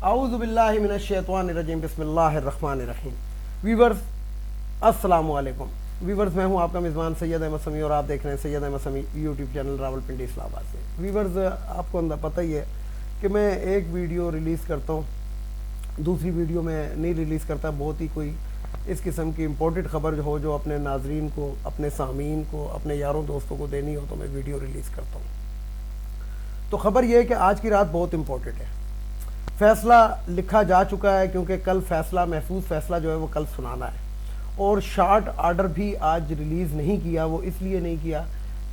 اعوذ باللہ من الشیطان الرجیم بسم اللہ الرحمن الرحیم۔ ویورز السلام علیکم۔ ویورز میں ہوں آپ کا میزبان سید احمد سمیع اور آپ دیکھ رہے ہیں سید احمد سمیع یوٹیوب چینل راولپنڈی اسلام آباد سے۔ ویورز آپ کو پتہ ہی ہے کہ میں ایک ویڈیو ریلیز کرتا ہوں، دوسری ویڈیو میں نہیں ریلیز کرتا۔ بہت ہی کوئی اس قسم کی امپورٹنٹ خبر جو اپنے ناظرین کو، اپنے سامعین کو، اپنے یاروں دوستوں کو دینی ہو تو میں ویڈیو ریلیز کرتا ہوں۔ تو خبر یہ ہے کہ آج کی رات بہت امپورٹنٹ ہے۔ فیصلہ لکھا جا چکا ہے کیونکہ کل فیصلہ، محفوظ فیصلہ جو ہے وہ کل سنانا ہے، اور شارٹ آرڈر بھی آج ریلیز نہیں کیا۔ وہ اس لیے نہیں کیا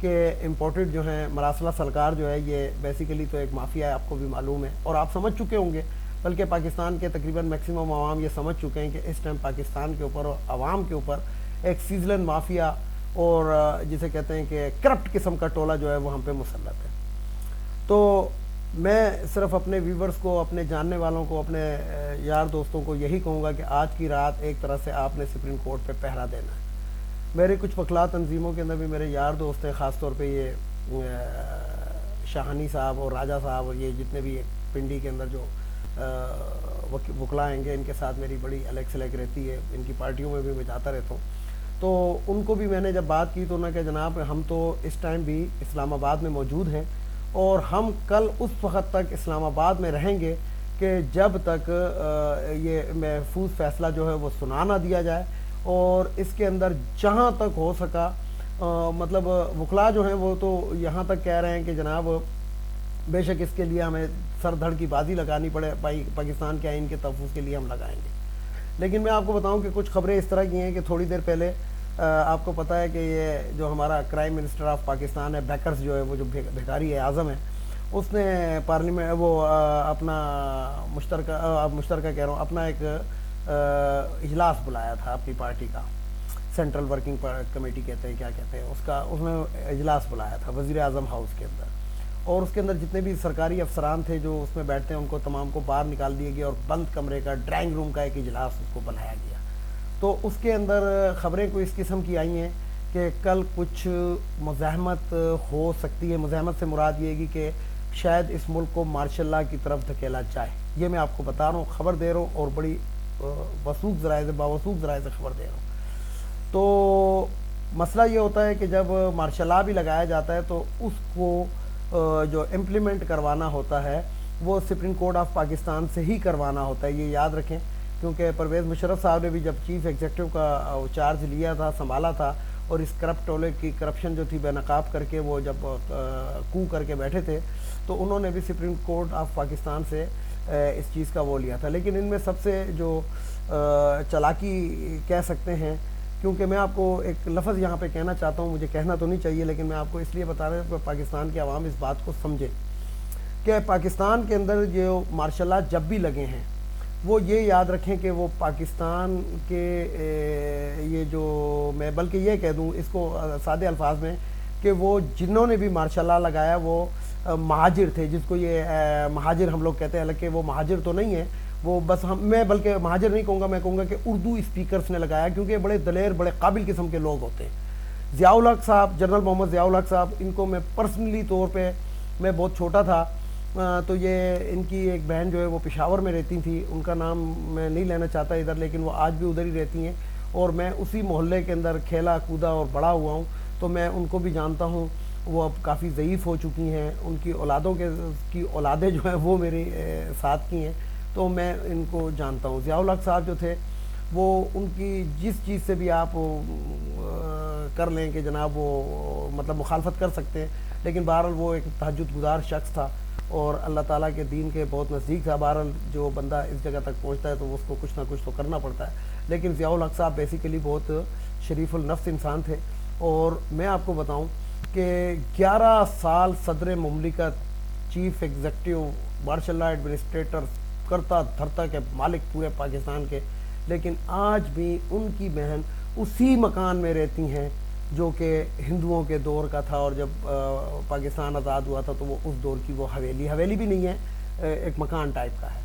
کہ امپورٹنٹ جو ہیں مراسلہ سرکار جو ہے یہ بیسیکلی تو ایک مافیا ہے، آپ کو بھی معلوم ہے اور آپ سمجھ چکے ہوں گے، بلکہ پاکستان کے تقریباً میکسیمم عوام یہ سمجھ چکے ہیں کہ اس ٹائم پاکستان کے اوپر اور عوام کے اوپر ایک سیزلن مافیا اور جسے کہتے ہیں کہ کرپٹ قسم کا ٹولہ جو ہے وہ ہم پہ مسلط ہے۔ تو میں صرف اپنے ویورز کو، اپنے جاننے والوں کو، اپنے یار دوستوں کو یہی کہوں گا کہ آج کی رات ایک طرح سے آپ نے سپریم کورٹ پہ پہرا دینا ہے۔ میرے کچھ وکلا تنظیموں کے اندر بھی میرے یار دوست ہیں، خاص طور پہ یہ شاہانی صاحب اور راجہ صاحب اور یہ جتنے بھی پنڈی کے اندر جو وکلا آئیں گے، ان کے ساتھ میری بڑی الیک سلیک رہتی ہے، ان کی پارٹیوں میں بھی میں جاتا رہتا ہوں۔ تو ان کو بھی میں نے جب بات کی تو انہوں نے کہا جناب ہم تو اس ٹائم بھی اسلام آباد میں موجود ہیں اور ہم کل اس وقت تک اسلام آباد میں رہیں گے کہ جب تک یہ محفوظ فیصلہ جو ہے وہ سنا نہ دیا جائے، اور اس کے اندر جہاں تک ہو سکا مطلب وکلا جو ہیں وہ تو یہاں تک کہہ رہے ہیں کہ جناب بے شک اس کے لیے ہمیں سر دھڑ کی بازی لگانی پڑے، پاکستان کے آئین کے تحفظ کے لیے ہم لگائیں گے۔ لیکن میں آپ کو بتاؤں کہ کچھ خبریں اس طرح کی ہیں کہ تھوڑی دیر پہلے آپ کو پتہ ہے کہ یہ جو ہمارا کرائم منسٹر آف پاکستان ہے، بیکرز جو ہے، وہ جو بھیکاری اعظم ہے، اس نے پارلیمنٹ وہ اپنا مشترکہ کہہ رہا ہوں اپنا ایک اجلاس بلایا تھا اپنی پارٹی کا، سینٹرل ورکنگ کمیٹی کہتے ہیں، کیا کہتے ہیں اس میں اجلاس بلایا تھا وزیر اعظم ہاؤس کے اندر، اور اس کے اندر جتنے بھی سرکاری افسران تھے جو اس میں بیٹھتے ہیں ان کو تمام کو باہر نکال دیے گیا اور بند کمرے کا، ڈرائنگ روم کا ایک اجلاس اس کو بلایا گیا۔ تو اس کے اندر خبریں کوئی اس قسم کی آئی ہیں کہ کل کچھ مزاحمت ہو سکتی ہے۔ مزاحمت سے مراد یہ ہے کہ شاید اس ملک کو مارشل لاء کی طرف دھکیلا جائے۔ یہ میں آپ کو بتا رہا ہوں، خبر دے رہا ہوں اور بڑی باوثوق ذرائع سے خبر دے رہا ہوں۔ تو مسئلہ یہ ہوتا ہے کہ جب مارشل لاء بھی لگایا جاتا ہے تو اس کو جو امپلیمنٹ کروانا ہوتا ہے وہ سپریم کورٹ آف پاکستان سے ہی کروانا ہوتا ہے، یہ یاد رکھیں، کیونکہ پرویز مشرف صاحب نے بھی جب چیف ایگزیکٹو کا چارج لیا تھا، سنبھالا تھا، اور اس کرپٹ ٹولے کی کرپشن جو تھی بے نقاب کر کے وہ جب کو کر کے بیٹھے تھے تو انہوں نے بھی سپریم کورٹ آف پاکستان سے اس چیز کا وہ لیا تھا۔ لیکن ان میں سب سے جو چالاکی کہہ سکتے ہیں، کیونکہ میں آپ کو ایک لفظ یہاں پہ کہنا چاہتا ہوں، مجھے کہنا تو نہیں چاہیے لیکن میں آپ کو اس لیے بتا رہا ہوں کہ پاکستان کے عوام اس بات کو سمجھے کہ پاکستان کے اندر جو مارشل لاء جب بھی لگے ہیں وہ یہ یاد رکھیں کہ وہ پاکستان کے یہ جو میں بلکہ یہ کہہ دوں اس کو سادے الفاظ میں کہ وہ جنہوں نے بھی مارشل لاء لگایا وہ مہاجر تھے، جس کو یہ مہاجر ہم لوگ کہتے ہیں، حالانکہ وہ مہاجر تو نہیں ہے، وہ بس میں بلکہ مہاجر نہیں کہوں گا، میں کہوں گا کہ اردو اسپیکرز نے لگایا، کیونکہ بڑے دلیر، بڑے قابل قسم کے لوگ ہوتے ہیں۔ ضیاء الحق صاحب، جنرل محمد ضیاء الحق صاحب، ان کو میں پرسنلی طور پہ میں بہت چھوٹا تھا تو یہ ان کی ایک بہن جو ہے وہ پشاور میں رہتی تھی، ان کا نام میں نہیں لینا چاہتا ادھر، لیکن وہ آج بھی ادھر ہی رہتی ہیں اور میں اسی محلے کے اندر کھیلا کودا اور بڑا ہوا ہوں، تو میں ان کو بھی جانتا ہوں۔ وہ اب کافی ضعیف ہو چکی ہیں، ان کی اولادوں کی اولادیں جو ہیں وہ میرے ساتھ کی ہیں، تو میں ان کو جانتا ہوں۔ ضیاء الحق صاحب جو تھے وہ ان کی جس چیز سے بھی آپ کر لیں کہ جناب وہ مطلب مخالفت کر سکتے ہیں، لیکن بہرحال وہ ایک تہجد گزار شخص تھا اور اللہ تعالیٰ کے دین کے بہت نزدیک تھا۔ بہرحال جو بندہ اس جگہ تک پہنچتا ہے تو اس کو کچھ نہ کچھ تو کرنا پڑتا ہے، لیکن ضیاء الحق صاحب بیسیکلی بہت شریف النفس انسان تھے، اور میں آپ کو بتاؤں کہ 11 سال صدر مملکت، chief executive, martial law administrator, کرتا دھرتا کے مالک پورے پاکستان کے، لیکن آج بھی ان کی بہن اسی مکان میں رہتی ہیں جو کہ ہندوؤں کے دور کا تھا، اور جب پاکستان آزاد ہوا تھا تو وہ اس دور کی وہ حویلی بھی نہیں ہے، ایک مکان ٹائپ کا ہے،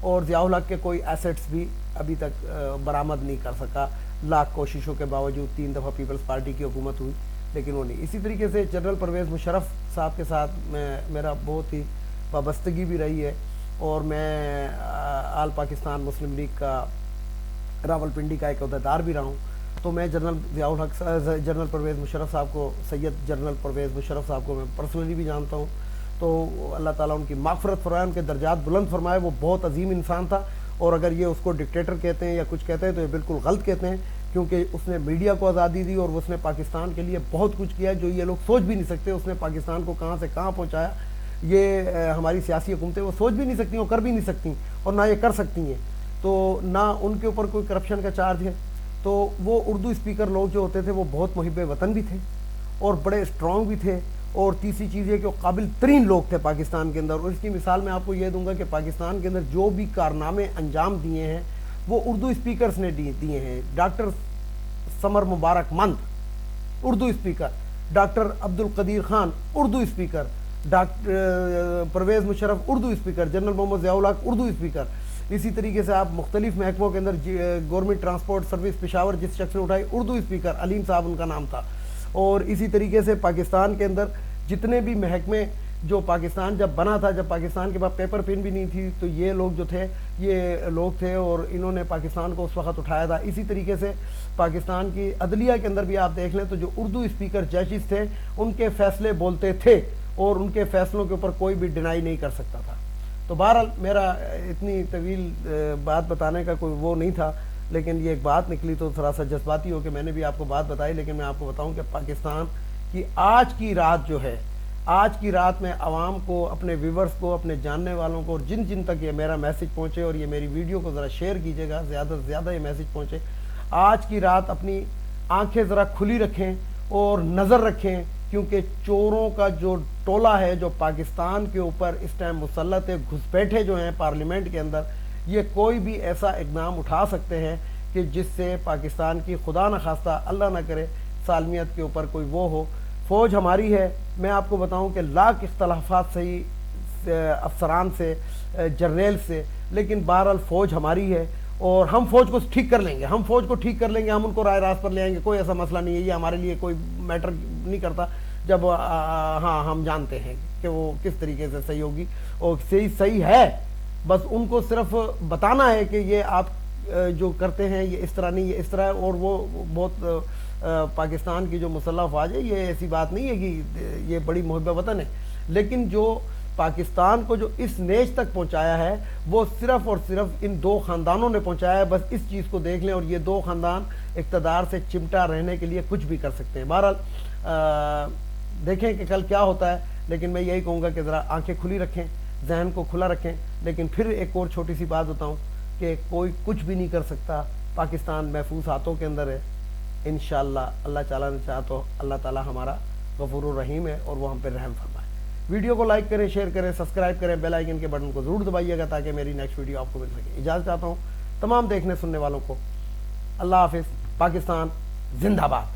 اور ضیاء الحق کے کوئی ایسٹس بھی ابھی تک برآمد نہیں کر سکا، لاکھ کوششوں کے باوجود۔ 3 دفعہ پیپلز پارٹی کی حکومت ہوئی لیکن وہ نہیں۔ اسی طریقے سے جنرل پرویز مشرف صاحب کے ساتھ میرا بہت ہی وابستگی بھی رہی ہے، اور میں آل پاکستان مسلم لیگ کا راولپنڈی کا ایک عہدیدار بھی رہا ہوں. تو میں جنرل ضیاء الحق جنرل پرویز مشرف صاحب کو, سید جنرل پرویز مشرف صاحب کو میں پرسنلی بھی جانتا ہوں. تو اللہ تعالیٰ ان کی مغفرت فرمائے, ان کے درجات بلند فرمائے. وہ بہت عظیم انسان تھا, اور اگر یہ اس کو ڈکٹیٹر کہتے ہیں یا کچھ کہتے ہیں تو یہ بالکل غلط کہتے ہیں, کیونکہ اس نے میڈیا کو آزادی دی اور اس نے پاکستان کے لیے بہت کچھ کیا جو یہ لوگ سوچ بھی نہیں سکتے. اس نے پاکستان کو کہاں سے کہاں پہنچایا, یہ ہماری سیاسی حکومتیں وہ سوچ بھی نہیں سکتی اور کر بھی نہیں سکتی, اور نہ یہ کر سکتی ہیں. تو نہ ان کے اوپر کوئی کرپشن کا چارج ہے. تو وہ اردو اسپیکر لوگ جو ہوتے تھے وہ بہت محب وطن بھی تھے اور بڑے اسٹرانگ بھی تھے. اور تیسری چیز یہ کہ وہ قابل ترین لوگ تھے پاکستان کے اندر. اور اس کی مثال میں آپ کو یہ دوں گا کہ پاکستان کے اندر جو بھی کارنامے انجام دیے ہیں وہ اردو اسپیکرز نے دیے ہیں. ڈاکٹر سمر مبارک مند Urdu speaker, doctor Abdul Qadeer Khan Urdu speaker, doctor Pervez Musharraf Urdu speaker, general Muhammad Zia ul Haq Urdu speaker. اسی طریقے سے آپ مختلف محکموں کے اندر گورنمنٹ ٹرانسپورٹ سروس پشاور جس شخص نے اٹھائی اردو اسپیکر, علیم صاحب ان کا نام تھا. اور اسی طریقے سے پاکستان کے اندر جتنے بھی محکمے جو پاکستان جب بنا تھا, جب پاکستان کے پاس پیپر پن بھی نہیں تھی, تو یہ لوگ جو تھے یہ لوگ تھے اور انہوں نے پاکستان کو اس وقت اٹھایا تھا. اسی طریقے سے پاکستان کی عدلیہ کے اندر بھی آپ دیکھ لیں تو جو اردو اسپیکر ججز تھے ان کے فیصلے بولتے تھے اور ان کے فیصلوں کے اوپر کوئی بھی ڈینائی نہیں کر سکتا تھا. تو بہرحال میرا اتنی طویل بات بتانے کا کوئی وہ نہیں تھا, لیکن یہ ایک بات نکلی تو تھوڑا سا جذباتی ہو کہ میں نے بھی آپ کو بات بتائی. لیکن میں آپ کو بتاؤں کہ پاکستان کی آج کی رات جو ہے, آج کی رات میں عوام کو, اپنے ویورز کو, اپنے جاننے والوں کو, اور جن جن تک یہ میرا میسج پہنچے, اور یہ میری ویڈیو کو ذرا شیئر کیجیے گا, زیادہ سے زیادہ یہ میسج پہنچے. آج کی رات اپنی آنکھیں ذرا کھلی رکھیں اور نظر رکھیں, کیونکہ چوروں کا جو ٹولہ ہے جو پاکستان کے اوپر اس ٹائم مسلط ہے, گھسپیٹھے جو ہیں پارلیمنٹ کے اندر, یہ کوئی بھی ایسا اقدام اٹھا سکتے ہیں کہ جس سے پاکستان کی خدا نخواستہ اللہ نہ کرے سالمیت کے اوپر کوئی وہ ہو. فوج ہماری ہے. میں آپ کو بتاؤں کہ لاکھ اختلافات صحیح افسران سے, جرنیل سے, لیکن بہرحال فوج ہماری ہے اور ہم فوج کو ٹھیک کر لیں گے, ہم فوج کو ٹھیک کر لیں گے, ہم ان کو رائے راست پر لے آئیں گے. کوئی ایسا مسئلہ نہیں ہے, یہ ہمارے لیے کوئی میٹر نہیں کرتا. جب ہاں ہم جانتے ہیں کہ وہ کس طریقے سے صحیح ہوگی اور صحیح ہے, بس ان کو صرف بتانا ہے کہ یہ آپ جو کرتے ہیں یہ اس طرح نہیں, یہ اس طرح ہے. اور وہ بہت پاکستان کی جو مسلح افواج ہے یہ ایسی بات نہیں ہے کہ یہ بڑی محب وطن ہے, لیکن جو پاکستان کو جو اس نیچ تک پہنچایا ہے وہ صرف اور صرف ان دو خاندانوں نے پہنچایا ہے. بس اس چیز کو دیکھ لیں, اور یہ دو خاندان اقتدار سے چمٹا رہنے کے لیے کچھ بھی کر سکتے ہیں. بہرحال دیکھیں کہ کل کیا ہوتا ہے, لیکن میں یہی کہوں گا کہ ذرا آنکھیں کھلی رکھیں, ذہن کو کھلا رکھیں. لیکن پھر ایک اور چھوٹی سی بات بتاؤں کہ کوئی کچھ بھی نہیں کر سکتا, پاکستان محفوظ ہاتھوں کے اندر ہے. انشاءاللہ اللہ تعالیٰ نے چاہا تو اللہ تعالیٰ ہمارا غفور الرحیم ہے اور وہ ہم پہ رحم فرمائے. ویڈیو کو لائک کریں, شیئر کریں, سبسکرائب کریں, بیل آئیکن کے بٹن کو ضرور دبائیے گا تاکہ میری نیکسٹ ویڈیو آپ کو مل سکے. اجازت چاہتا ہوں تمام دیکھنے سننے والوں کو. اللہ حافظ. پاکستان زندہ باد.